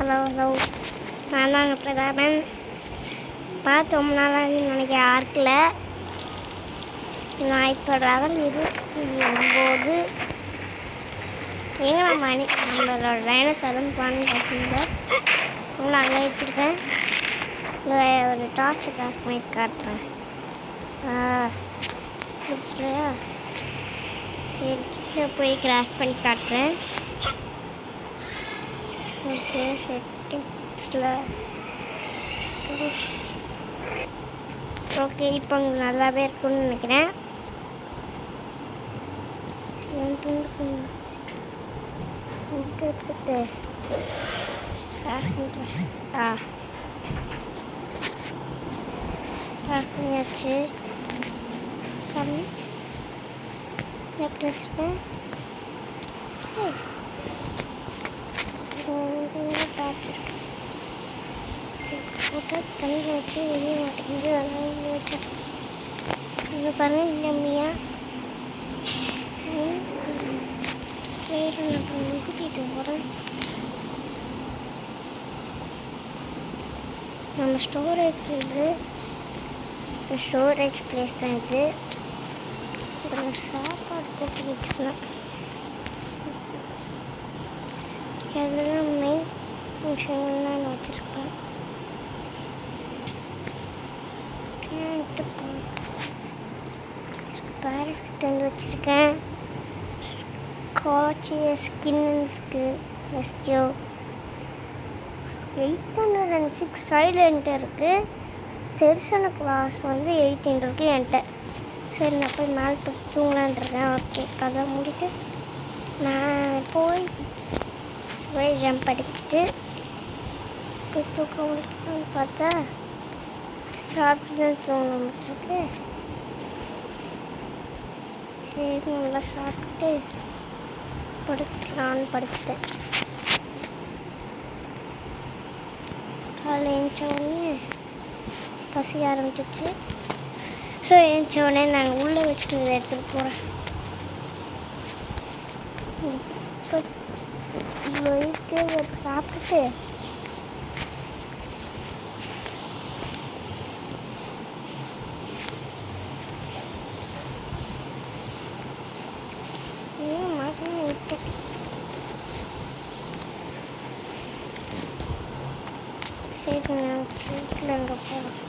Hello hello, நான் தாங்க பிரதாபன். பார்த்து ரொம்ப நாளாக நினைக்கிற ஆர்க்கில் நான் இப்போ லெவல் 29 எங்கே மணி நம்மளோட டைனோஸ் அதன் பண்ணி பார்த்தீங்க. உங்களை அங்கே வச்சுருக்கேன். ஒரு டார்ச் கிராஃப்ட் பண்ணி காட்டுறேன். ஓகேயா, சரி கீழே போய் கிராஃப்ட் பண்ணி காட்டுறேன். ஓகே, செட்டிங்ஸில் ஓகே, இப்போ உங்களுக்கு நல்லாவே இருக்குன்னு நினைக்கிறேன். எடுத்துட்டு பண்ணியாச்சு. எப்படி வச்சுருக்கேன் போட்டால் தண்ணி வச்சு வெளியே மாட்டேங்குது. அதனால வச்சிருக்கேன். இங்கே பாருங்கள், இல்லையா கூட்டிகிட்டு போகிறேன். நம்ம ஸ்டோரேஜ் இது ஸ்டோரேஜ் பிளேஸ் தான். இது சாப்பாடு போட்டு வச்சுக்கலாம். அதெல்லாம் மெயின் விஷயங்கள் நான் வச்சுருப்பேன். பேரட் வந்து வச்சுருக்கேன். ஸ்காட்ச் ஸ்கின் இருக்குது. எஸ்டியோ 806 சைலண்ட் இருக்குது. தெருசன கிளாஸ் வந்து 18 இருக்குது என்கிட்ட. சரி, நான் போய் மேலே போய் தூங்கலான் இருக்கேன். ஓகே, கதை மூடிட்டு நான் போய் ஜம்ப் அடிச்சுட்டு போய் தூக்க முடிக்கலான்னு பார்த்தா சாப்பிட்டு தான் தூங்கிட்டு. சரி, நல்லா சாப்பிட்டு படுக்கலான்னு படுத்துட்டேன். காலையில் எழுந்த உடனே பசி ஆரம்பிச்சிச்சு. ஸோ எழுந்த உடனே நாங்கள் உள்ளே வச்சுட்டு இதை எடுத்துகிட்டு போகிறேன். இப்போ இருக்கு, இப்போ சாப்பிட்டுட்டு சரி, நான் வீட்டில் அங்கே போகிறேன்.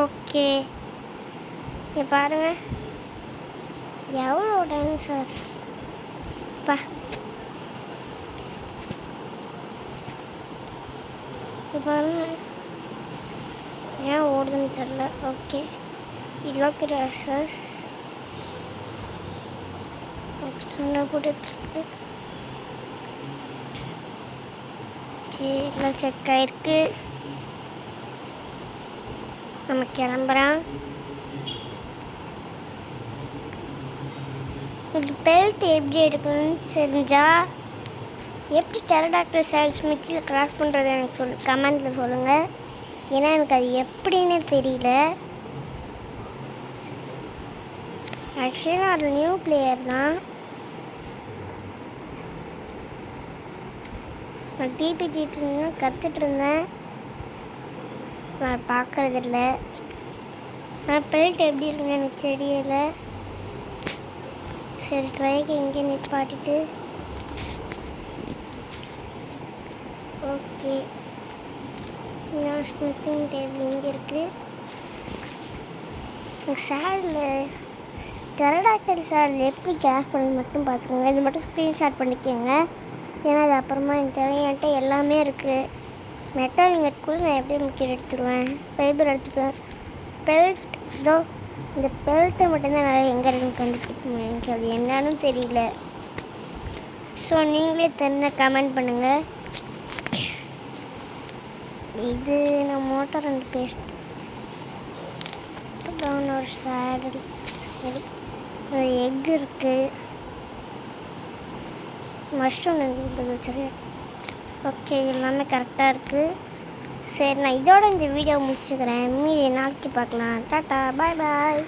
ஓகே, இங்கே பாருங்கள் எவ்வளோ டைனோசர்ஸ். பா, இப்போ பாருங்கள் ஏன் ஓடுதுன்னு தெரில. ஓகே, இலோபிராசஸ் சொன்ன போட்டுருக்கு. சரி, எல்லாம் செக் ஆகிருக்கு. நம்ம கிளம்புறோம். இது பெல்ட் எப்படி எடுக்கணும்னு தெரிஞ்சால் எப்படி டெரடாக்டர் ஸ்மித்தில் கிராஃப்ட் பண்ணுறது எனக்கு கமெண்டில் சொல்லுங்கள். ஏன்னா எனக்கு அது எப்படின்னு தெரியல. ஆக்சுவலி நான் ஒரு நியூ பிளேயர் தான். நான் டிபிடிட்டு கற்றுட்டு இருந்தேன். நான் பார்க்குறதில்ல. ஆனால் பெல்ட் எப்படி இருக்குன்னு எனக்கு தெரியலை. சரி, ட்ரைக்கு இங்கே நிப்பாட்டிட்டு ஓகே, நான் ஸ்மித்திங் டேபிள் இங்கே இருக்குது. சேடில் டெரடாக்டர் சேடில் எப்படி கேஷ் பண்ணி மட்டும் பார்த்துக்கோங்க. இது மட்டும் ஸ்க்ரீன்ஷாட் பண்ணிக்கோங்க. ஏன்னா அது அப்புறமா எனக்கு தெரியும். என்கிட்ட எல்லாமே இருக்குது. மெட்டல் இங்கேக்குள்ளே நான் எப்படி முக்கியம் எடுத்துருவேன். ஃபைபர் எடுத்துக்குவேன். பெல்ட் இதோ இந்த பெல்ட்டை மட்டும்தான் நான் எங்கே இருக்குன்னு கண்டுபிடிக்க முடியும். எனக்கு அது என்னன்னு தெரியல. ஸோ நீங்களே தெரிஞ்ச கமெண்ட் பண்ணுங்கள். இது நான் மோட்டார் அண்ட் பேஸ்ட் ப்ரௌன் ஒரு சேடல் ஒரு எக் இருக்குது, மஷ்ரூம் இருக்குது. சரி, ஓகே, எல்லாமே கரெக்டாக இருக்குது. சரி, நான் இதோட இந்த வீடியோ முடிச்சுக்கிறேன். மீதி நாளைக்கு பார்க்கலாம். டாட்டா, பாய் பாய்.